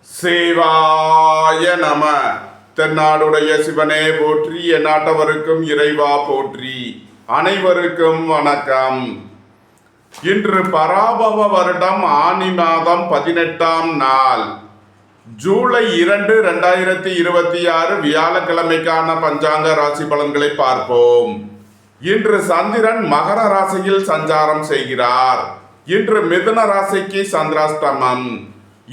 சிவாய நம. தென்னாடுடைய சிவனே போற்றி, எந்நாட்டவருக்கும் இறைவா போற்றி. அனைவருக்கும் வணக்கம். இன்று பராபவ வருடம் ஆனி மாதம் 18ஆம் நாள், ஜூலை 2, 2026 வியாழக்கிழமைக்கான பஞ்சாங்க ராசி பலன்களை பார்ப்போம். இன்று சந்திரன் மகர ராசியில் சஞ்சாரம் செய்கிறார். இன்று மிதுன ராசிக்கு சந்திராஷ்டமம்.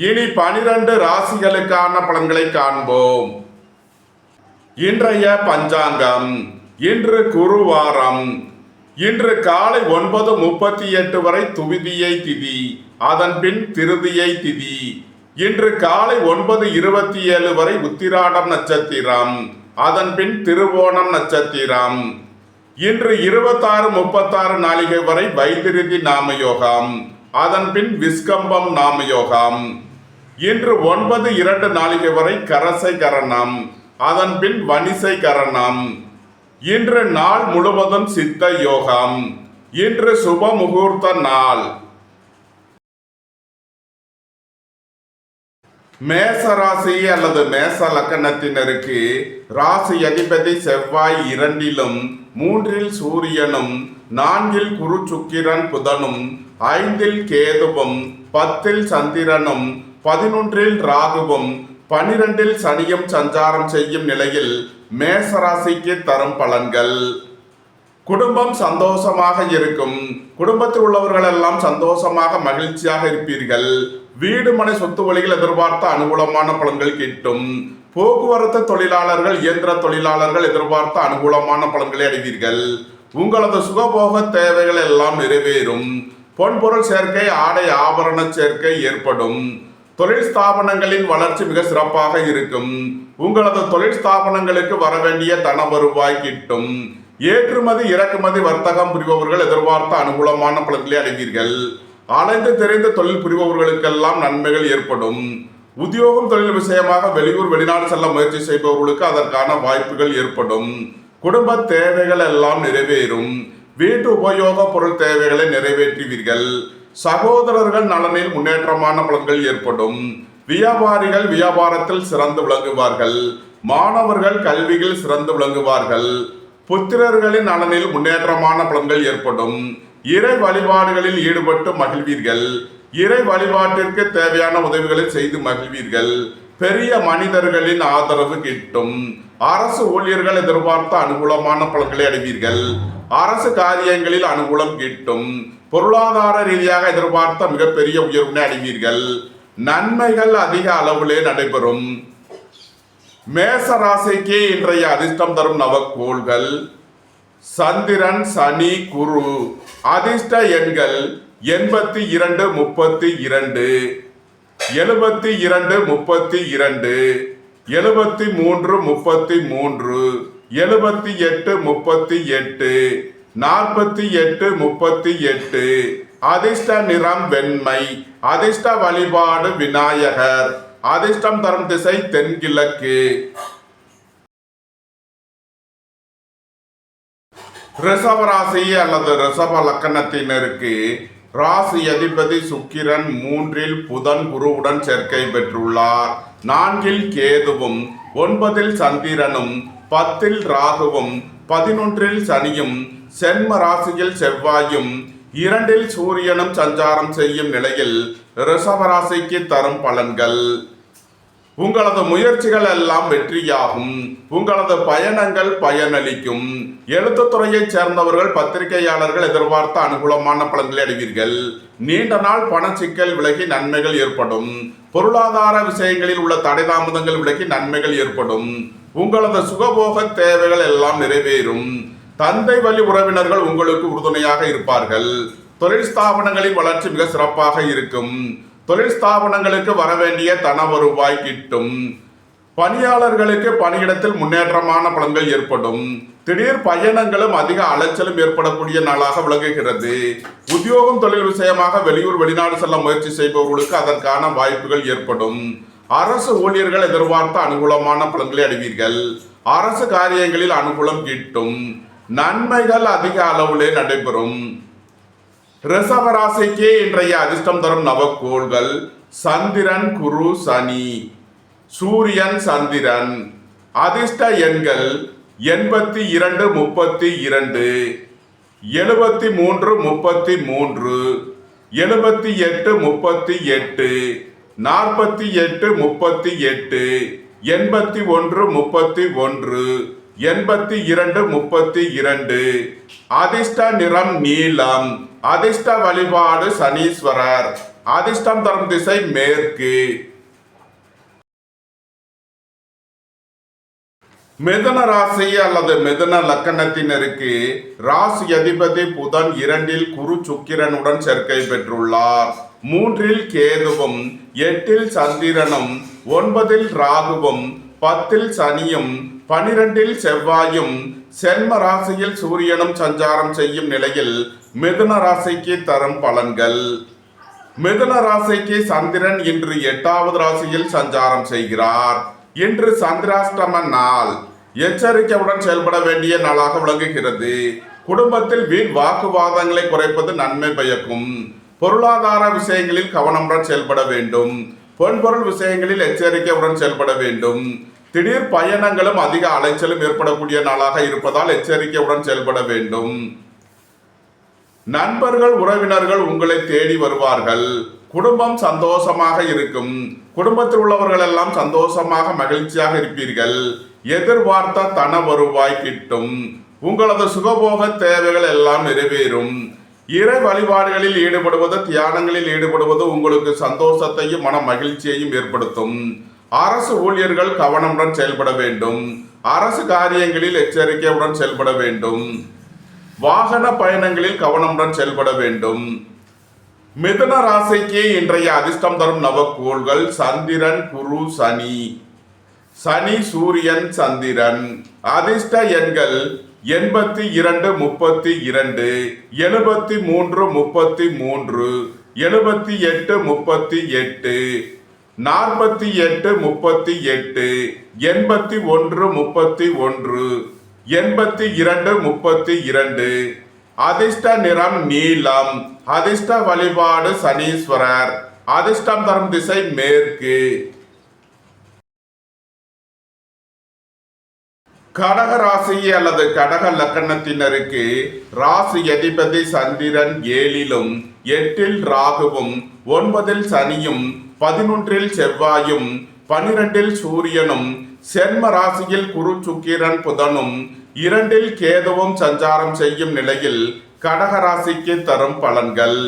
இனி 12 ராசிகளுக்கான பலன்களை காண்போம். இன்றைய பஞ்சாங்கம். இன்று குருவாரம். இன்று காலை 9:38 வரை துவிதியை திதி, அதன் பின் திருதியை திதி. இன்று காலை 9:27 வரை உத்திராடம் நட்சத்திரம், அதன் பின் திருவோணம் நட்சத்திரம். இன்று 26:36 நாளிகை வரை வைத்திருதி நாமயோகம், அதன் பின் விஸ்கம்பம் நாமயோகம். இன்று 9:02 நாளிகை வரை கரசை கரணம், அதன் பின் வனிசை கரணம். இன்று நாள் முழுவதும் சித்த யோகம். இன்று சுப முகூர்த்த நாள். மேச ராசி அல்லது மேச லக்கணத்தினருக்கு ராசி அதிபதி செவ்வாய் 2லும் 3ல் சூரியனும் 4ல் குரு சுக்கிரன் புதனும் 5ல் கேதுவும் 10ல் சந்திரனும் 11ல் ராகுவும் 12ல் சனியும் சஞ்சாரம் செய்யும் நிலையில் மேசராசிக்கு தரும் பலன்கள். குடும்பம் சந்தோஷமாக இருக்கும். குடும்பத்தில் உள்ளவர்கள் எல்லாம் சந்தோஷமாக மகிழ்ச்சியாக இருப்பீர்கள். வீடு மனை சொத்து வழிகள் எதிர்பார்த்த அனுகூலமான பலன்கள் கிட்டும். போக்குவரத்து தொழிலாளர்கள், இயந்திர தொழிலாளர்கள் எதிர்பார்த்த அனுகூலமான பலன்களை அடைவீர்கள். உங்களது சுகபோக தேவைகள் எல்லாம் நிறைவேறும். பொன்பொருள் சேர்க்கை, ஆடை ஆபரண சேர்க்கை ஏற்படும். தொழில் ஸ்தாபனங்களின் வளர்ச்சி மிக சிறப்பாக இருக்கும். உங்களது தொழில் ஸ்தாபனங்களுக்கு வரவேண்டிய தன வருவாய் கிட்டும். ஏற்றுமதி இறக்குமதி வர்த்தகம் புரிபவர்கள் எதிர்பார்த்த அனுகூலமான பலன்களை அடைவீர்கள். அலைந்து தெரிந்த தொழில் புரிபவர்களுக்கெல்லாம் நன்மைகள் ஏற்படும். உத்தியோகம் தொழில் விஷயமாக வெளியூர் வெளிநாடு செல்ல முயற்சி செய்பவர்களுக்கு அதற்கான வாய்ப்புகள் ஏற்படும். குடும்ப தேவைகள் எல்லாம் நிறைவேறும். வீட்டு உபயோக பொருள் தேவைகளை நிறைவேற்றுவீர்கள். சகோதரர்கள் நலனில் முன்னேற்றமான பலன்கள் ஏற்படும். வியாபாரிகள் வியாபாரத்தில் சிறந்து விளங்குவார்கள். மாணவர்கள் கல்வியில் சிறந்து விளங்குவார்கள். புத்திரர்களின் நலனில் முன்னேற்றமான பலன்கள் ஏற்படும். இறை வழிபாடுகளில் ஈடுபட்டு மகிழ்வீர்கள். இறை வழிபாட்டிற்கு தேவையான உதவிகளை செய்து மகிழ்வீர்கள். பெரிய மனிதர்களின் ஆதரவு கிட்டும். அரசு ஊழியர்கள் எதிர்பார்த்த அனுகூலமான பலன்களை அடைவீர்கள். அரசு காரியங்களில் அனுகூலம் கிட்டும். பொருளாதார ரீதியாக எதிர்பார்த்த மிகப்பெரிய உயர்வினை அடைவீர்கள். நன்மைகள் அதிக அளவிலே நடைபெறும். மேச ராசிக்கு இன்றைய அதிர்ஷ்டம் தரும் நவக்கோள்கள்: சந்திரன், சனி, குரு. அதிர்ஷ்ட எண்கள் 82, 32, 72, 32, 73, 33, 78, 38, 48, 38. அதிர்ஷ்ட நிறம் வெண்மை. அதிர்ஷ்ட வழிபாடு விநாயகர். அதிர்ஷ்டம் தரும் திசை தென்கிழக்கு. ரிஷபராசி அல்லது ரிஷப லக்கணத்தினருக்கு ராசி அதிபதி சுக்கிரன் 3ல் புதன் குருவுடன் சேர்க்கை பெற்றுள்ளார். 4ல் கேதுவும் 9ல் சந்திரனும் 10ல் ராகுவும் 11ல் சனியும் சென்ம ராசியில் செவ்வாயும் 2ல் சூரியனும் சஞ்சாரம் செய்யும் நிலையில் ரிஷபராசிக்கு தரும் பலன்கள். உங்களது முயற்சிகள் எல்லாம் வெற்றியாகும். உங்களது பயணங்கள் பயனளிக்கும். எழுத்துத்துறையைச் சேர்ந்தவர்கள், பத்திரிகையாளர்கள் எதிர்பார்த்த அனுகூலமான பலன்களை அடைவீர்கள். நீண்ட நாள் பண சிக்கல் விலகி நன்மைகள் ஏற்படும். பொருளாதார விஷயங்களில் உள்ள தடை தாமதங்கள் விலகி நன்மைகள் ஏற்படும். உங்களது சுகபோக தேவைகள் எல்லாம் நிறைவேறும். தந்தை வழி உறவினர்கள் உங்களுக்கு உறுதுணையாக இருப்பார்கள். தொழில் ஸ்தாபனங்களின் வளர்ச்சி மிக சிறப்பாக இருக்கும். தொழில் ஸ்தாபனங்களுக்கு வரவேண்டிய தன வருவாய் கிட்டும். பணியாளர்களுக்கு பணியிடத்தில் முன்னேற்றமான பலன்கள் ஏற்படும். திடீர் பயணங்களும் அதிக அலைச்சலும் ஏற்படக்கூடிய நாளாக விளங்குகிறது. உத்தியோகம் தொழில் விஷயமாக வெளியூர் வெளிநாடு செல்ல முயற்சி செய்பவர்களுக்கு அதற்கான வாய்ப்புகள் ஏற்படும். அரசு ஊழியர்கள் எதிர்பார்த்த அனுகூலமான பலன்களை அடைவீர்கள். அரசு காரியங்களில் அனுகூலம் கிட்டும். நன்மைகள் அதிக அளவிலே நடைபெறும். ரிஷப ராசிக்கு இன்றைய அதிர்ஷ்டம் தரும் நவக்கோள்கள்: சந்திரன் குரு சனி, சூரியன் சந்திரன். அதிர்ஷ்ட எண்கள் 82 32, 73 33, 78 38, 48 38, 81 31, 82 32. அதிர்ஷ்ட நிறம் நீலம். அதிர்ஷ்ட வழிபாடு சனீஸ்வரர். அதிர்ஷ்டம் தரும் திசை மேற்கு. மிதுன ராசி அல்லது மிதுன லக்கணத்தினருக்கு ராசி அதிபதி புதன் 2 குரு சுக்கிரனுடன் சேர்க்கை பெற்றுள்ளார். 3 கேதுவும், 8 சந்திரனும், 9 ராகுவும், 10 சனியும், 12 செவ்வாயும், சென்ம ராசியில் சூரியனும் சஞ்சாரம் செய்யும் நிலையில் மிதுன ராசிக்கு தரும் பலன்கள். மிதுன ராசிக்கு சந்திரன் இன்று 8வது ராசியில் சஞ்சாரம் செய்கிறார். இன்று சந்திராஷ்டம நாள். எச்சரிக்கையுடன் செயல்பட வேண்டிய நாளாக விளங்குகிறது. குடும்பத்தில் வீண் வாக்குவாதங்களை குறைப்பது நன்மை பயக்கும். பொருளாதார விஷயங்களில் கவனமுடன் செயல்பட வேண்டும். பொன்பொருள் விஷயங்களில் எச்சரிக்கையுடன் செயல்பட வேண்டும். திடீர் பயணங்களும் அதிக அலைச்சலும் ஏற்படக்கூடிய நாளாக இருப்பதால் எச்சரிக்கையுடன் செயல்பட வேண்டும். நண்பர்கள் உறவினர்கள் உங்களை தேடி வருவார்கள். குடும்பம் சந்தோஷமாக இருக்கும். குடும்பத்தில் உள்ளவர்கள் எல்லாம் சந்தோஷமாக மகிழ்ச்சியாக இருப்பீர்கள். எதிர்பார்த்த தன வருவாய் கிட்டும். உங்களது சுகபோக தேவைகள் எல்லாம் நிறைவேறும். இறை வழிபாடுகளில் ஈடுபடுவது, தியானங்களில் ஈடுபடுவது உங்களுக்கு சந்தோஷத்தையும் மன மகிழ்ச்சியையும் ஏற்படுத்தும். அரசு ஊழியர்கள் கவனமுடன் செயல்பட வேண்டும். அரசு காரியங்களில் எச்சரிக்கையுடன் செயல்பட வேண்டும். வாகன பயணங்களில் கவனமுடன் செயல்பட வேண்டும். மிதுன ராசிக்கு இன்றைய அதிர்ஷ்டம் தரும் நவக்கோள்கள் சந்திரன் குரு சனி. சனி சூரியன் சந்திரன். அதிர்ஷ்ட எண்கள் 82 32, 73 33, 78 38, 48 38, 81 31, 82 32. அதிர்ஷ்ட நிறம் நீலம். அதிர்ஷ்ட வழிபாடு சனீஸ்வரர். அதிர்ஷ்டம் தரும் திசை மேற்கு. கடக ராசி அல்லது கடக லக்கணத்தினருக்கு ராசி அதிபதி சந்திரன் 7லும் 8 ராகுவும் 9 சனியும் 11 செவ்வாயும் 12 சூரியனும் சென்ம ராசியில் குரு சுக்கிரன் புதனும் 2 கேதுவும் சஞ்சாரம் செய்யும் நிலையில் கடக ராசிக்கு தரும் பலன்கள்.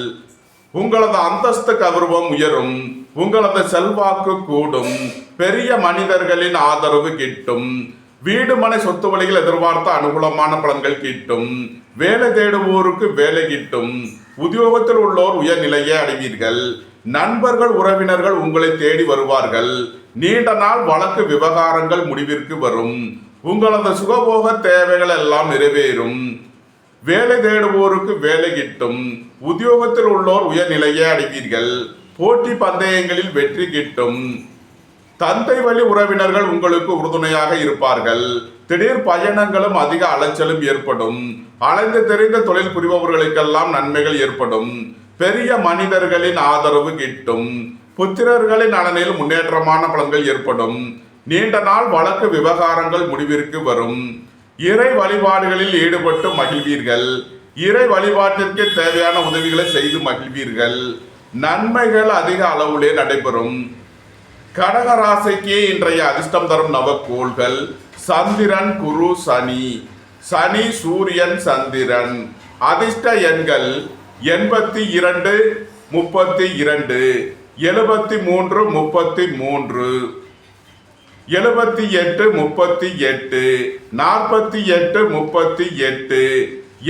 உங்களது அந்தஸ்து கௌரவம் உயரும். உங்களது செல்வாக்கு கூடும். பெரிய மனிதர்களின் ஆதரவு கிட்டும். வீடு மனை சொத்து வழியில் எதிர்பார்த்த அனுகூலமான பலன்கள் கிட்டும். வேலை தேடுவோருக்கு வேலை கிட்டும். உத்தியோகத்தில் உள்ளோர் உயர்நிலையை அடைவீர்கள். நண்பர்கள் உறவினர்கள் உங்களை தேடி வருவார்கள். நீண்ட நாள் வழக்கு விவகாரங்கள் முடிவிற்கு வரும். உங்களது சுகபோக தேவைகள் எல்லாம் நிறைவேறும். வேலை தேடுவோருக்கு வேலை கிட்டும். உத்தியோகத்தில் உள்ளோர் உயர்நிலையை அடைவீர்கள். போட்டி பந்தயங்களில் வெற்றி கிட்டும். தந்தை வழி உறவினர்கள் உங்களுக்கு உறுதுணையாக இருப்பார்கள். திடீர் பயணங்களும் அதிக அலைச்சலும் ஏற்படும். அலைந்து தெரிந்த தொழில் புரிபவர்களுக்கெல்லாம் நன்மைகள் ஏற்படும். பெரிய மனிதர்களின் ஆதரவு கிட்டும். புத்திரர்களின் நலனில் முன்னேற்றமான பலன்கள் ஏற்படும். நீண்ட நாள் வழக்கு விவகாரங்கள் முடிவிற்கு வரும். இறை வழிபாடுகளில் ஈடுபட்டு மகிழ்வீர்கள். இறை வழிபாட்டிற்கு தேவையான உதவிகளை செய்து மகிழ்வீர்கள். நன்மைகள் அதிக அளவிலே நடைபெறும். கடக ராசிக்கு இன்றைய அதிர்ஷ்டம் தரும் நவக்கோள்கள் சந்திரன் குரு சனி. சனி சூரியன் சந்திரன். அதிர்ஷ்ட எண்கள் 82 32, 73 33, 78 38, 48 38,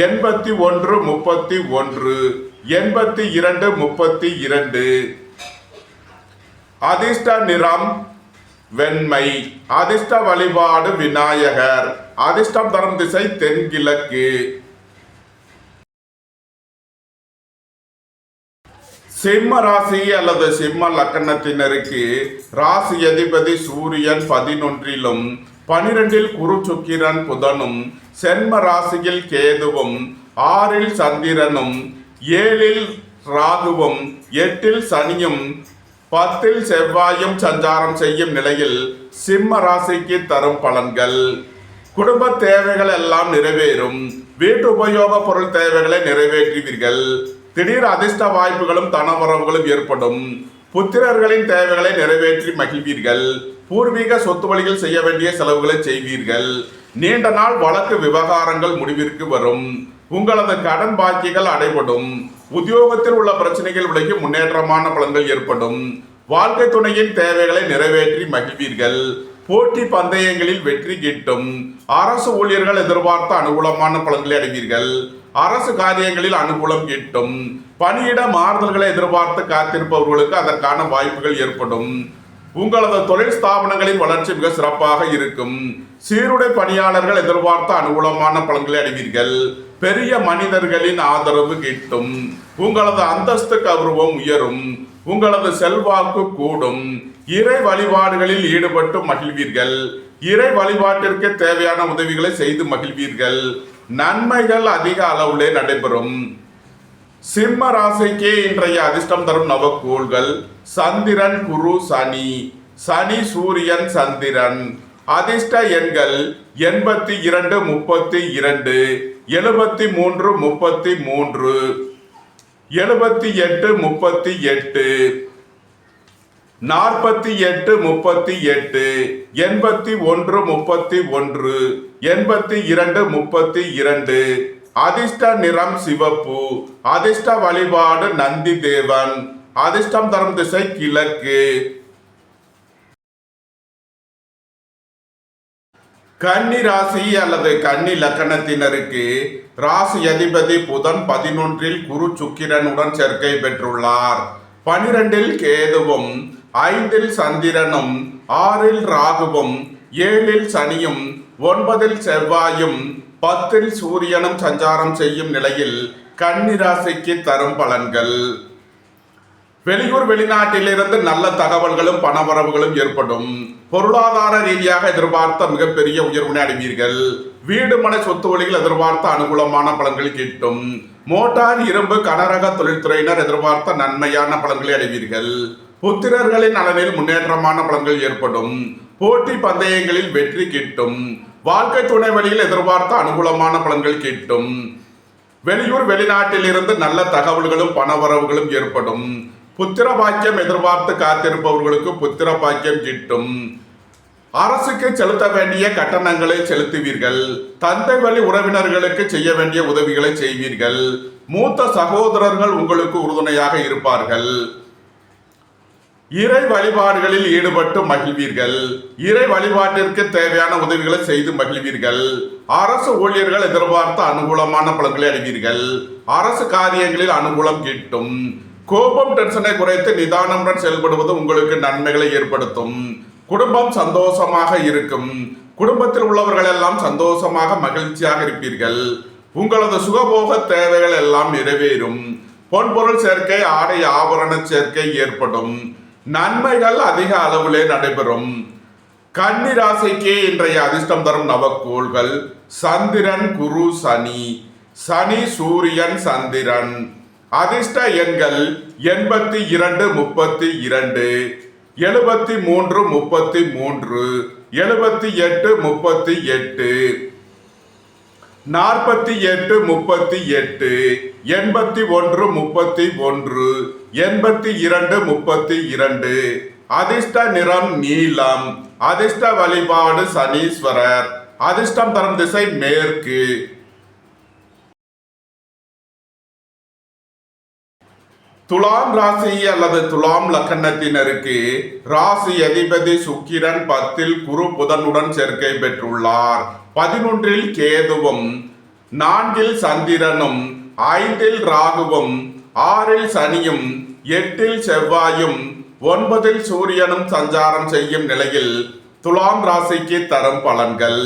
81 31, 82 32. அதிர்ஷ்ட நிறம் வெண்மை. அதிர்ஷ்ட வழிபாடு விநாயகர். அதிர்ஷ்டம் தரும் திசை தென்கிழக்கு. சிம்ம ராசி அல்லது சிம்ம லக்கணத்தினருக்கு ராசி அதிபதி சூரியன் 11லும் 12 குரு சுக்கிரன் புதனும் சென்ம ராசியில் கேதுவும் 6 சந்திரனும் 7 ராகுவும் 8 சனியும் 10ல் செவ்வாயும் சஞ்சாரம் செய்யும் நிலையில் சிம்ம ராசிக்கு தரும் பலன்கள். குடும்ப தேவைகள் எல்லாம் நிறைவேறும். வீட்டு உபயோக பொருள் தேவைகளை நிறைவேற்றுவீர்கள். திடீர் அதிர்ஷ்ட வாய்ப்புகளும் தனவரவுகளும் ஏற்படும். புத்திரர்களின் தேவைகளை நிறைவேற்றி மகிழ்வீர்கள். பூர்வீக சொத்து வழியில் செய்ய வேண்டிய செலவுகளை செய்வீர்கள். நீண்ட நாள் வழக்கு விவகாரங்கள் முடிவிற்கு வரும். உங்களது கடன் பாக்கிகள் அடைபடும். உத்தியோகத்தில் உள்ள பிரச்சனைகள் விலகி முன்னேற்றமான பலன்கள் ஏற்படும். வாழ்க்கை துணையின் தேவைகளை நிறைவேற்றி மகிழ்வீர்கள். போட்டி பந்தயங்களில் வெற்றி கிட்டும். அரசு ஊழியர்கள் எதிர்பார்த்த அனுகூலமான பலன்களை அடைவீர்கள். அரசு காரியங்களில் அனுகூலம் கிட்டும். பணியிட மாறுதல்களை எதிர்பார்த்து காத்திருப்பவர்களுக்கு அதற்கான வாய்ப்புகள் ஏற்படும். உங்களது தொழில் ஸ்தாபனங்களின் வளர்ச்சி மிக சிறப்பாக இருக்கும். சீருடை பணியாளர்கள் எதிர்பார்த்த அனுகூலமான பலன்களை அடைவீர்கள். பெரிய மனிதர்களின் ஆதரவு கிட்டும். உங்களது அந்தஸ்து கௌரவம் உயரும். உங்களது செல்வாக்கு கூடும். இறை வழிபாடுகளில் ஈடுபட்டு மகிழ்வீர்கள். இறை வழிபாட்டிற்கு தேவையான உதவிகளை செய்து மகிழ்வீர்கள். நன்மைகள் அதிக அளவிலே நடைபெறும். சிம்ம ராசிக்கு இன்றைய அதிர்ஷ்டம் தரும் நவக்கோள்கள் சந்திரன், குரு, சனி. சனி, சூரியன், சந்திரன். அதிர்ஷ்ட எண்கள் 82, 32, 73, 33, 78, 38, 48, 38, 81, 31, 82, 32. அதிர்ஷ்ட நிறம் சிவப்பு. அதிர்ஷ்ட வழிபாடு நந்தி தேவன். அதிர்ஷ்டம் தரும் திசை கிழக்கு. கன்னி ராசி அல்லது கன்னி லக்கணத்தினருக்கு ராசி அதிபதி புதன் 11ல் குரு சுக்கிரனுடன் சேர்க்கை பெற்றுள்ளார். 12ல் கேதுவும், 5ல் சந்திரனும், 6ல் ராகுவும், 7ல் சனியும், 9ல் செவ்வாயும், 10ல் சூரியனும் சஞ்சாரம் செய்யும் நிலையில் கன்னி ராசிக்கு தரும் பலன்கள். வெளியூர் வெளிநாட்டிலிருந்து நல்ல தகவல்களும் பணவரவுகளும் ஏற்படும். பொருளாதார ரீதியாக எதிர்பார்த்த மிகப்பெரிய உயர்வினை அடைவீர்கள். வீடு மனை சொத்து வழிகள் எதிர்பார்த்த அனுகூலமான பலன்கள் கிட்டும். மோட்டார், இரும்பு, கனரக தொழில்துறையினர் எதிர்பார்த்த நன்மையான பலன்களை அடைவீர்கள். புத்திரர்களின் நலனில் முன்னேற்றமான பலன்கள் ஏற்படும். போட்டி பந்தயங்களில் வெற்றி கிட்டும். வாழ்க்கை துணை வழியில் எதிர்பார்த்த அனுகூலமான பலன்கள் கிட்டும். வெளியூர் வெளிநாட்டில் இருந்து நல்ல தகவல்களும் பணவரவுகளும் ஏற்படும். புத்திர பாக்கியம் எதிர்பார்த்து காத்திருப்பவர்களுக்கு புத்திர பாக்கியம் கிட்டும். அரசுக்கு செலுத்த வேண்டிய கட்டணங்களை செலுத்துவீர்கள். தந்தை வழி உறவினர்களுக்கு செய்ய வேண்டிய உதவிகளை செய்வீர்கள். மூத்த சகோதரர்கள் உங்களுக்கு உறுதுணையாக இருப்பார்கள். இறை வழிபாடுகளில் ஈடுபட்டு மகிழ்வீர்கள். இறை வழிபாட்டிற்கு தேவையான உதவிகளை செய்து மகிழ்வீர்கள். அரசு ஊழியர்கள் எதிர்பார்த்த அனுகூலமான பலன்களை அடைவீர்கள். அரசு காரியங்களில் அனுகூலம் கிட்டும். கோபம், டென்ஷனை குறைத்து நிதானமுடன் செயல்படுவது உங்களுக்கு நன்மைகளை ஏற்படுத்தும். குடும்பம் சந்தோஷமாக இருக்கும். குடும்பத்தில் உள்ளவர்கள் எல்லாம் சந்தோஷமாக மகிழ்ச்சியாக இருப்பீர்கள். உங்களது சுகபோக தேவைகள் எல்லாம் நிறைவேறும். பொன்பொருள் சேர்க்கை, ஆடை ஆபரண சேர்க்கை ஏற்படும். நன்மைகள் அதிக அளவிலே நடைபெறும். கன்னி ராசிக்கு இன்றைய அதிர்ஷ்டம் தரும் நவக்கோள்கள் சந்திரன், குரு, சனி. சனி, சூரியன், சந்திரன். அதிர்ஷ்ட எண்கள் 82, 32, 73, 33, 78, 38, 48, 38, 81, 31, 82, 32. அதிர்ஷ்ட நிறம் நீலம். அதிர்ஷ்ட வழிபாடு சனீஸ்வரர். அதிர்ஷ்டம் தரும் திசை மேற்கு. துலாம் ராசி அல்லது துலாம் லக்கணத்தினருக்கு ராசி அதிபதி சுக்கிரன் 10ல் குரு புதனுடன் சேர்க்கை பெற்றுள்ளார். 11ல் கேதுவும், 4ல் சந்திரனும், 5ல் ராகுவும், 6ல் சனியும், 8ல் செவ்வாயும், 9ல் சூரியனும் சஞ்சாரம் செய்யும் நிலையில் துலாம் ராசிக்கு தரும் பலன்கள்.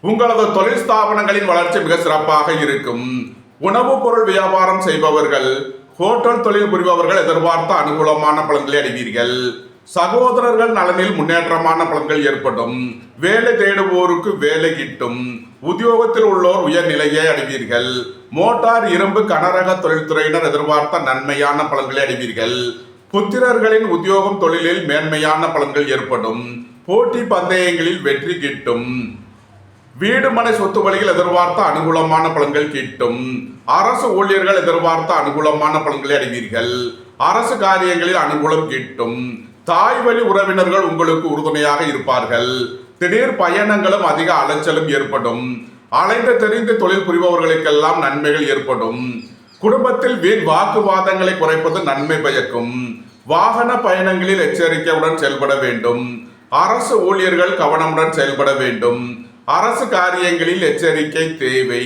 உங்களது தொழில் ஸ்தாபனங்களின் வளர்ச்சி மிக சிறப்பாக இருக்கும். உணவுப் பொருள் வியாபாரம் செய்பவர்கள், ஹோட்டல் தொழில் புரிபவர்கள் எதிர்பார்த்த அனுகூலமான பலன்களை அடைவீர்கள். சகோதரர்கள் நலனில் முன்னேற்றமான பலன்கள் ஏற்படும். வேலை தேடுவோருக்கு வேலை கிட்டும். உத்தியோகத்தில் உள்ளோர் உயர்நிலையை அடைவீர்கள். மோட்டார், இரும்பு, கனரக தொழில்துறையினர் எதிர்பார்த்த நன்மையான பலன்களை அடைவீர்கள். புத்திரர்களின் உத்தியோகம் தொழிலில் மேன்மையான பலன்கள் ஏற்படும். போட்டி பந்தயங்களில் வெற்றி கிட்டும். வீடு மனை சொத்து வழியில் எதிர்பார்த்த அனுகூலமான பலன்கள் கிட்டும். அரசு ஊழியர்கள் எதிர்பார்த்த அனுகூலமான பலன்களை அடைவீர்கள். அரசு காரியங்களில் அனுகூலம் கிட்டும். தாய் வழி உறவினர்கள் உங்களுக்கு உறுதுணையாக இருப்பார்கள். திடீர் பயணங்களும் அதிக அலைச்சலும் ஏற்படும். அலைந்து தெரிந்து தொழில் புரிபவர்களுக்கெல்லாம் நன்மைகள் ஏற்படும். குடும்பத்தில் வீண் வாக்குவாதங்களை குறைப்பது நன்மை பயக்கும். வாகன பயணங்களில் எச்சரிக்கையுடன் செயல்பட வேண்டும். அரசு ஊழியர்கள் கவனமுடன் செயல்பட வேண்டும். அரசு காரியங்களில் எச்சரிக்கை தேவை.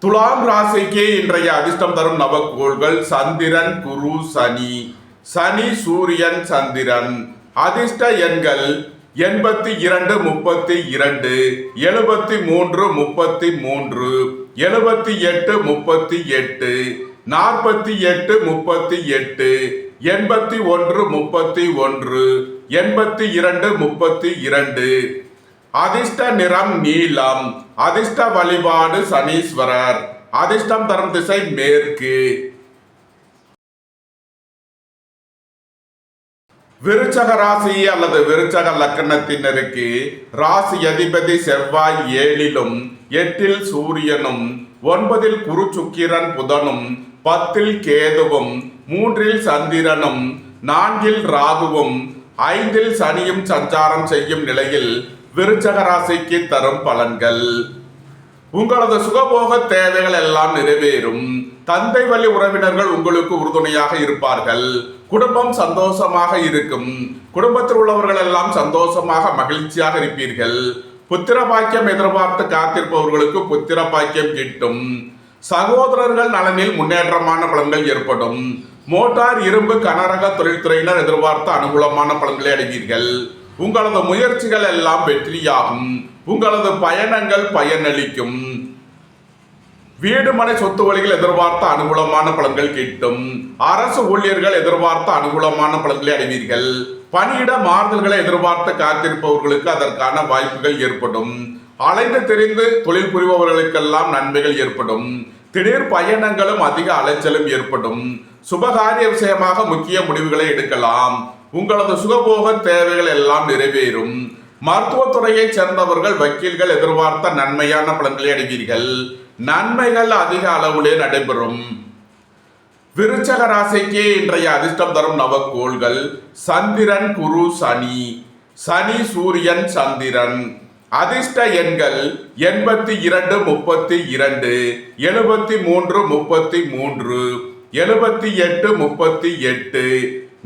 துலாம் ராசிக்கு இன்றைய அதிர்ஷ்டம் தரும் நவக்கோள்கள் சந்திரன், குரு, சனி. சனி, சூரியன், சந்திரன். அதிர்ஷ்ட எண்கள் 82, 32, 73, 33, 78, 38, 48, 38, 81, 31, 82, 32. அதிர்ஷ்ட நிறம் நீலம். அதிர்ஷ்ட வழிபாடு சனீஸ்வரர். அதிர்ஷ்டம் தரும் திசை மேற்கு. விருச்சக ராசி அல்லது விருச்சக லக்கணத்தினருக்கு ராசி அதிபதி செவ்வாய் 7லும் 8ல் சூரியனும் 9ல் குரு சுக்கிரன் புதனும் 10ல் கேதுவும் 3ல் சந்திரனும் 4ல் ராகுவும் 5ல் சனியும் சஞ்சாரம் செய்யும் நிலையில் விருச்சக ராசிக்கு தரும் பலன்கள். உங்களது சுகபோக தேவைகள் எல்லாம் நிறைவேறும். தந்தை வழி உறவினர்கள் உங்களுக்கு உறுதுணையாக இருப்பார்கள். குடும்பம் சந்தோஷமாக இருக்கும். குடும்பத்தில் உள்ளவர்கள் எல்லாம் சந்தோஷமாக மகிழ்ச்சியாக இருப்பீர்கள். புத்திர பாக்கியம் எதிர்பார்த்து காத்திருப்பவர்களுக்கு புத்திர பாக்கியம் கிட்டும். சகோதரர்கள் நலனில் முன்னேற்றமான பலன்கள் ஏற்படும். மோட்டார், இரும்பு, கனரக தொழில்துறையினர் எதிர்பார்த்த அனுகூலமான பலன்களை அடைவீர்கள். உங்களது முயற்சிகள் எல்லாம் வெற்றியாகும். உங்களது பயணங்கள் பயனளிக்கும். வீடு மனை சொத்து வழிகள் எதிர்பார்த்த அனுகூலமான பலன்கள் கிட்டும். அரசு ஊழியர்கள் எதிர்பார்த்த அனுகூலமான பலன்களை அடைவீர்கள். பணியிட மாறுதல்களை எதிர்பார்த்து காத்திருப்பவர்களுக்கு அதற்கான வாய்ப்புகள் ஏற்படும். அலைந்து தெரிந்து தொழில் புரிபவர்களுக்கெல்லாம் நன்மைகள் ஏற்படும். திடீர் பயணங்களும் அதிக அலைச்சலும் ஏற்படும். சுபகாரிய விஷயமாக முக்கிய முடிவுகளை எடுக்கலாம். உங்களது சுகபோக தேவைகள் எல்லாம் நிறைவேறும். மருத்துவத்துறையை சேர்ந்தவர்கள், வக்கீல்கள் எதிர்பார்த்த நன்மையான பலன்களை அடைவீர்கள். நன்மைகள் அதிக அளவிலே நடைபெறும். விருச்சக ராசிக்கு இன்றைய அதிர்ஷ்டம் தரும் நவக்கோள்கள் சந்திரன், குரு, சனி. சனி, சூரியன், சந்திரன். அதிர்ஷ்ட எண்கள் 82, 32, 73, 33, 78, 38,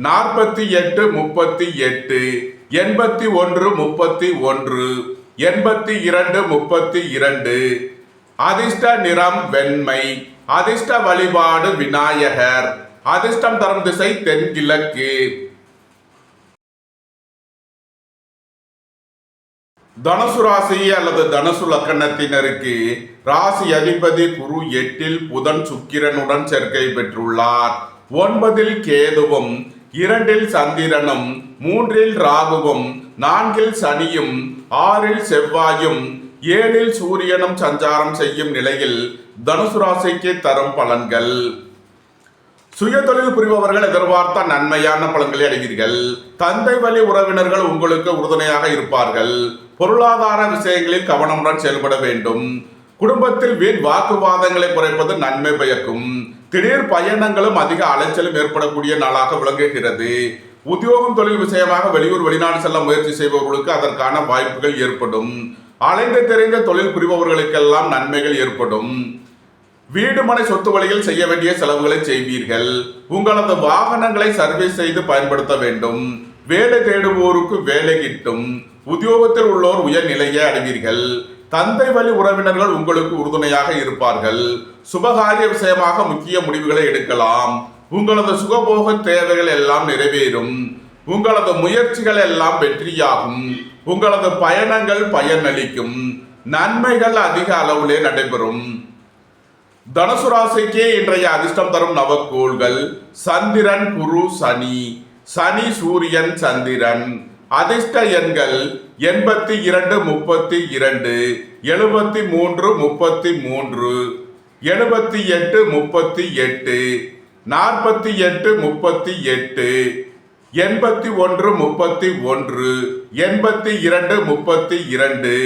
48, 38, 81, 31, 82, 32. அதிர்ஷ்ட நிறம் வெண்மை. அதிர்ஷ்ட வழிபாடு விநாயகர். அதிர்ஷ்டம் தரும் திசை தென்கிழக்கு. தனுசு ராசி அல்லது தனுசு லக்கணத்தினருக்கு ராசி அதிபதி குரு 8ல் புதன் சுக்கிரனுடன் சேர்க்கை பெற்றுள்ளார். 9ல் கேதுவும் 2ல் சந்திரனும் 3ல் ராகுவும் 4ல் சனியும் 6ல் செவ்வாயும் 7ல் சூரியனும் சஞ்சாரம் செய்யும் நிலையில் தனுசு ராசிக்கு தரும் பலன்கள். சுய தொழில் புரிபவர்கள் எதிர்பார்த்த நன்மையான பலன்களை அடைவீர்கள். தந்தை வழி உறவினர்கள் உங்களுக்கு உறுதுணையாக இருப்பார்கள். பொருளாதார விஷயங்களில் கவனமுடன் செயல்பட வேண்டும். குடும்பத்தில் வீண் வாக்குவாதங்களை குறைப்பது நன்மை பயக்கும். திடீர் பயணங்களும் அதிக அலைச்சலும் ஏற்படக்கூடிய நாளாக விளங்குகிறது. உத்தியோகம் தொழில் விஷயமாக வெளியூர் வெளிநாடு செல்ல முயற்சி செய்பவர்களுக்கு அதற்கான வாய்ப்புகள் ஏற்படும். அலைந்து தெரிந்த தொழில் புரிபவர்களுக்கெல்லாம் நன்மைகள் ஏற்படும். வீடு மனை சொத்து வழியில் செய்ய வேண்டிய செலவுகளை செய்வீர்கள். உங்களது வாகனங்களை சர்வீஸ் செய்து பயன்படுத்த வேண்டும். வேலை தேடுவோருக்கு வேலை கிட்டும். உத்தியோகத்தில் உள்ளோர் உயர்நிலையை அடைவீர்கள். தந்தை வழி உறவினர்கள் உங்களுக்கு உறுதுணையாக இருப்பார்கள். சுபகாரிய விஷயமாக முக்கிய முடிவுகளை எடுக்கலாம். உங்களது சுகபோக தேவைகள் எல்லாம் நிறைவேறும். உங்களது முயற்சிகள் எல்லாம் வெற்றியாகும். உங்களது பயணங்கள் பயனளிக்கும். நன்மைகள் அதிக அளவிலே நடைபெறும். தனுசு ராசிக்கு இன்றைய அதிர்ஷ்டம் தரும் நவக்கோள்கள் சந்திரன், குரு, சனி. சனி, சூரியன், சந்திரன். அதிர்ஷ்ட எண்கள் 82, 32, 73, 33, 78, 38, 48 38, 81 31, 82 32.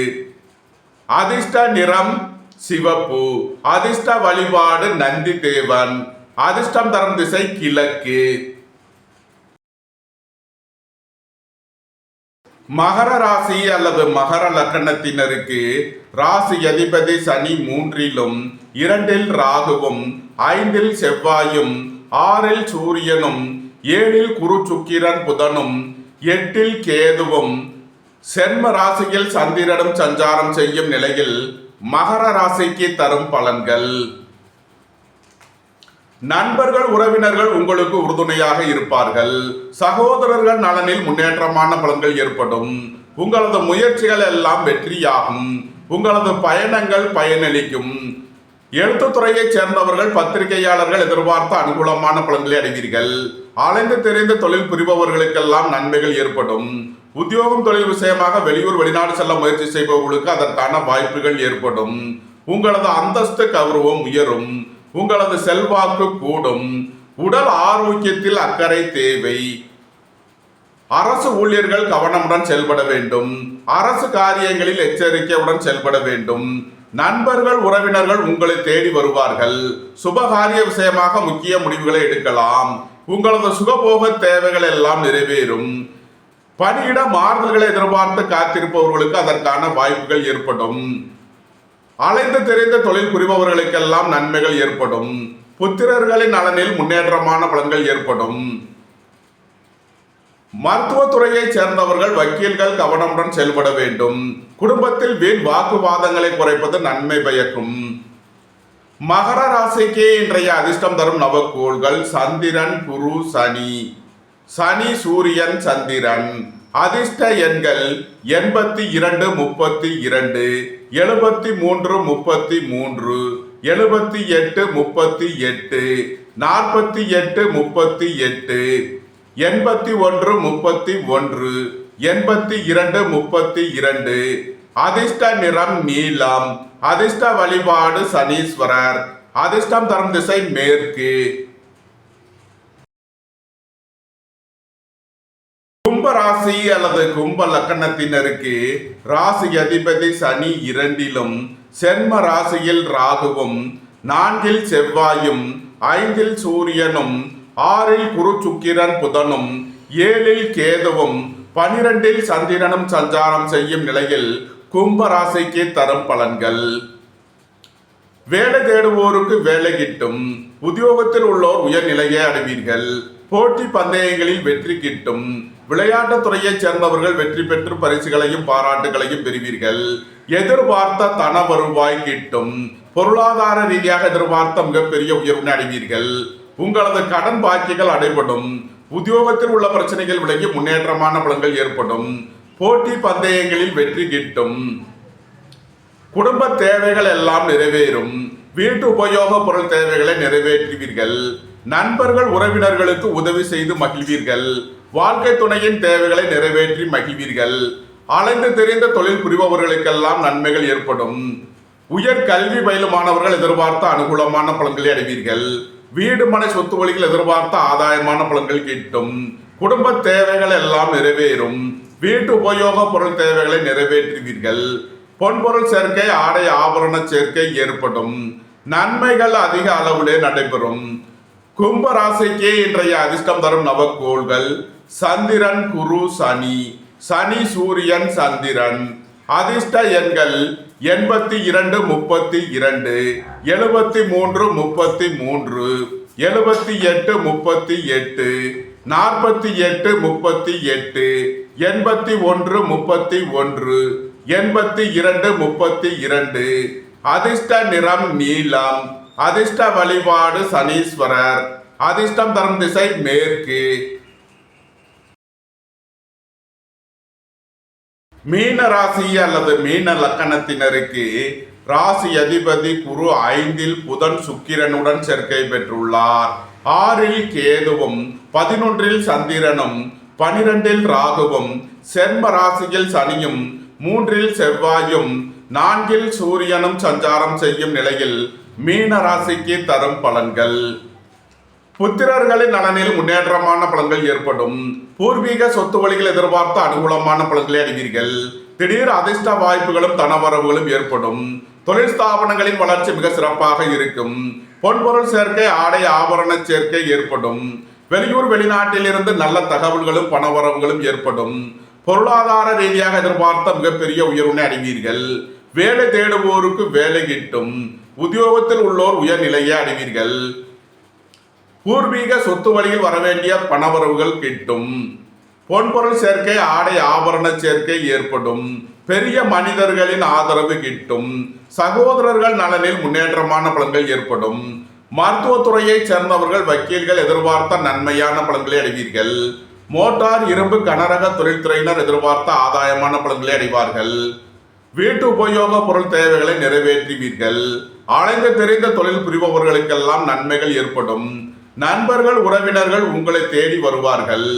அதிர்ஷ்ட நிறம் சிவப்பு. அதிர்ஷ்ட வழிபாடு நந்தி தேவன். அதிர்ஷ்டம் தரும் திசை கிழக்கு. மகர ராசி அல்லது மகர லக்கணத்தினருக்கு ராசி அதிபதி சனி 3லும் 2ல் ராகுவும் 5ல் செவ்வாயும் 6ல் சூரியனும் 7ல் குரு சுக்கிரன் புதனும் 8ல் கேதுவும் சென்ம ராசியில் சந்திரனும் சஞ்சாரம் செய்யும் நிலையில் மகர ராசிக்கு தரும் பலன்கள். நண்பர்கள் உறவினர்கள் உங்களுக்கு உறுதுணையாக இருப்பார்கள். சகோதரர்கள் நலனில் முன்னேற்றமான பலன்கள் ஏற்படும். உங்களது முயற்சிகள் எல்லாம் வெற்றியாகும். உங்களது பயணங்கள் பயனளிக்கும். எழுத்துத்துறையைச் சேர்ந்தவர்கள் பத்திரிகையாளர்கள் எதிர்பார்த்த அனுகூலமான பலன்களை அடைவீர்கள். அலைந்து தெரிந்து தொழில் புரிபவர்களுக்கெல்லாம் நன்மைகள் ஏற்படும். உத்தியோகம் தொழில் விஷயமாக வெளியூர் வெளிநாடு செல்ல முயற்சி செய்பவர்களுக்கு அதற்கான வாய்ப்புகள் ஏற்படும். உங்களது அந்தஸ்து கௌரவம் உயரும். உங்களது செல்வாக்கு கூடும். உடல் ஆரோக்கியத்தில் அக்கறை தேவை. அரசு ஊழியர்கள் கவனமுடன் செயல்பட வேண்டும். அரசு காரியங்களில் எச்சரிக்கையுடன் செயல்பட வேண்டும். நண்பர்கள் உறவினர்கள் உங்களை தேடி வருவார்கள். சுபகாரிய விஷயமாக முக்கிய முடிவுகளை எடுக்கலாம். உங்களது சுகபோக தேவைகள் எல்லாம் நிறைவேறும். பணியிட மாறுதல்களை எதிர்பார்த்து காத்திருப்பவர்களுக்கு அதற்கான வாய்ப்புகள் ஏற்படும். அலைந்து தெரிந்த தொழில் புரிபவர்களுக்கெல்லாம் நன்மைகள் ஏற்படும். புத்திரர்களின் நலனில் முன்னேற்றமான பலன்கள் ஏற்படும். மருத்துவத்துறையைச் சேர்ந்தவர்கள் வக்கீல்கள் கவனமுடன் செயல்பட வேண்டும். குடும்பத்தில் வீண் வாக்குவாதங்களை குறைப்பது நன்மை பயக்கும். மகர ராசிக்கு இன்றைய அதிர்ஷ்டம் தரும் நவக்கோள்கள் சந்திரன் குரு சனி. சனி சூரியன் சந்திரன். அதிர்ஷ்ட எண்கள் 82 32, 73 33, 78 38, 48 38, 81 31, 82 32. அதிர்ஷ்ட நிறம் நீலம். அதிர்ஷ்ட வழிபாடு சனீஸ்வரர். அதிர்ஷ்டம் தரும் திசை மேற்கு. கும்ப ராசி அல்லது கும்ப லக்கணத்தினருக்கு ராசி அதிபதி சனி 2லும் சென்ம ராசியில் ராகுவும் 4ல் செவ்வாயும் 5ல் சூரியனும் 6ல் குரு சுக்கிரன் புதனும் 7ல் கேதுவும் 12ல் சந்திரனும் சஞ்சாரம் செய்யும் நிலையில் கும்ப ராசிக்கு தரும் பலன்கள். வேலை தேடுவோருக்கு வேலை கிட்டும். உத்தியோகத்தில் உள்ளோர் உயர்நிலையை அடைவீர்கள். போட்டி பந்தயங்களில் வெற்றி கிட்டும். விளையாட்டுத் துறையைச் சேர்ந்தவர்கள் வெற்றி பெற்று பரிசுகளையும் பாராட்டுகளையும் பெறுவீர்கள். எதிர்பார்த்த தன வருவாய் கிட்டும். பொருளாதார ரீதியாக எதிர்பார்த்த மிகப்பெரிய உயர்வினை அடைவீர்கள். உங்களது கடன் பாக்கிகள் அடைபடும். உத்தியோகத்தில் உள்ள பிரச்சனைகள் விலகி முன்னேற்றமான பலன்கள் ஏற்படும். போட்டி பந்தயங்களில் வெற்றி கிட்டும். குடும்ப தேவைகள் எல்லாம் நிறைவேறும். வீட்டு உபயோக பொருள் தேவைகளை நிறைவேற்றுவீர்கள். நண்பர்கள் உறவினர்களுக்கு உதவி செய்து மகிழ்வீர்கள். வாழ்க்கை துணையின் தேவைகளை நிறைவேற்றி மகிழ்வீர்கள். அலைந்து தெரிந்த தொழில் புரிபவர்களுக்கெல்லாம் நன்மைகள் ஏற்படும். உயர் கல்வி பயிலும் மாணவர்கள் எதிர்பார்த்த அனுகூலமான பலன்களை அடைவீர்கள். வீடு மனை சொத்து வழிகள் எதிர்பார்த்த ஆதாயமான பலன்கள் கிட்டும். குடும்ப தேவைகள் எல்லாம் நிறைவேறும். வீட்டு உபயோக பொருள் தேவைகளை நிறைவேற்றுவீர்கள். பொன்பொருள் சேர்க்கை ஆடை ஆபரண சேர்க்கை ஏற்படும். நன்மைகள் அதிக அளவிலே நடைபெறும். கும்ப ராசிக்கு இன்றைய அதிர்ஷ்டம் தரும் நவக்கோள்கள் சந்திரன் குரு சனி. சனி சூரியன் சந்திரன். அதிர்ஷ்ட எண்கள் 82 32, 73 33, 78 38, 48 38, 81 31, 82 32. அதிர்ஷ்ட நிறம் நீலம். அதிர்ஷ்ட வழிபாடு சனீஸ்வரர். அதிர்ஷ்டம் தரும் திசை மேற்கு. மீன ராசி அல்லது மீன லக்கணத்தினருக்கு ராசி அதிபதி குரு 5ல் புதன் சுக்கிரனுடன் சேர்க்கை பெற்றுள்ளார். 6ல் கேதுவும் 11ல் சந்திரனும் 12ல் ராகுவும் சென்ம ராசியில் சனியும் 3ல் செவ்வாயும் 4ல் சூரியனும் சஞ்சாரம் செய்யும் நிலையில் மீன ராசிக்கு தரும் பலன்கள். புத்திரர்களின் நலனில் முன்னேற்றமான பலன்கள் ஏற்படும். பூர்வீக சொத்து வழிகள் எதிர்பார்த்த அனுகூலமான பலன்களை அடைவீர்கள். திடீர் அதிர்ஷ்ட வாய்ப்புகளும் தனவரவுகளும் ஏற்படும். தொழில் ஸ்தாபனங்களின் வளர்ச்சி மிக சிறப்பாக இருக்கும். பொன்பொருள் சேர்க்கை, ஆடை ஆபரண சேர்க்கை ஏற்படும். வெளியூர் வெளிநாட்டில் இருந்து நல்ல தகவல்களும் பணவரவுகளும் ஏற்படும். பொருளாதார ரீதியாக எதிர்பார்த்த மிகப்பெரிய உயர்வினை அடைவீர்கள். வேலை தேடுவோருக்கு வேலை கிட்டும். உத்தியோகத்தில் உள்ளோர் உயர்நிலையை அடைவீர்கள். பூர்வீக சொத்து வழியில் வரவேண்டிய பணவரவுகள் கிட்டும். பொன்பொருள் சேர்க்கை, ஆடை ஆபரண சேர்க்கை ஏற்படும். பெரிய மனிதர்களின் ஆதரவு கிட்டும். சகோதரர்கள் நலனில் முன்னேற்றமான பலன்கள் ஏற்படும். மருத்துவத்துறையை சேர்ந்தவர்கள், வக்கீல்கள் எதிர்பார்த்த நன்மையான பலன்களை அடைவீர்கள். மோட்டார், இரும்பு, கனரக தொழில்துறையினர் எதிர்பார்த்த ஆதாயமான பலன்களை அடைவார்கள். வீட்டு உபயோக பொருள் தேவைகளை நிறைவேற்றுவீர்கள். அலைந்து தெரிந்த தொழில் புரிபவர்களுக்கெல்லாம் நன்மைகள் ஏற்படும். நண்பர்கள், உறவினர்கள் உங்களை தேடி வருவார்கள்.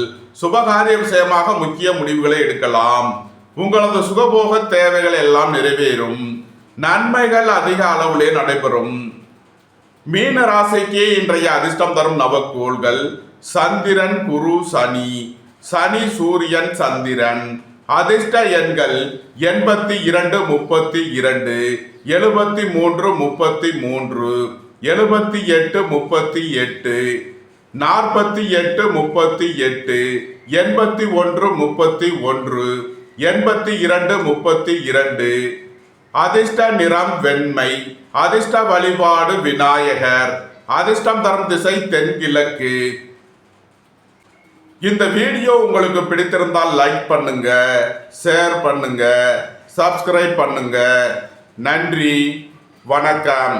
சுபகாரிய விஷயமாக முக்கிய முடிவுகளை எடுக்கலாம். உங்களது சுகபோக தேவைகள் எல்லாம் நிறைவேறும். நன்மைகள் அதிக அளவிலே நடைபெறும். மீன ராசிக்கு இன்றைய அதிர்ஷ்டம் தரும் நவக்கோள்கள் சந்திரன், குரு, சனி. சனி, சூரியன், சந்திரன். அதிர்ஷ்ட எண்கள் 82, 32, 73, 33, 78, 38, 48, 38, 81, 31, 82, 32. அதிர்ஷ்ட நிறம் வெண்மை. அதிர்ஷ்ட வழிபாடு விநாயகர். அதிர்ஷ்டம் தரும் திசை தென்கிழக்கு. இந்த வீடியோ உங்களுக்கு பிடித்திருந்தால் லைக் பண்ணுங்க, ஷேர் பண்ணுங்க, சப்ஸ்கிரைப் பண்ணுங்க. நன்றி, வணக்கம்.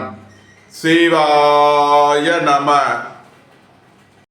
சிவாய நம.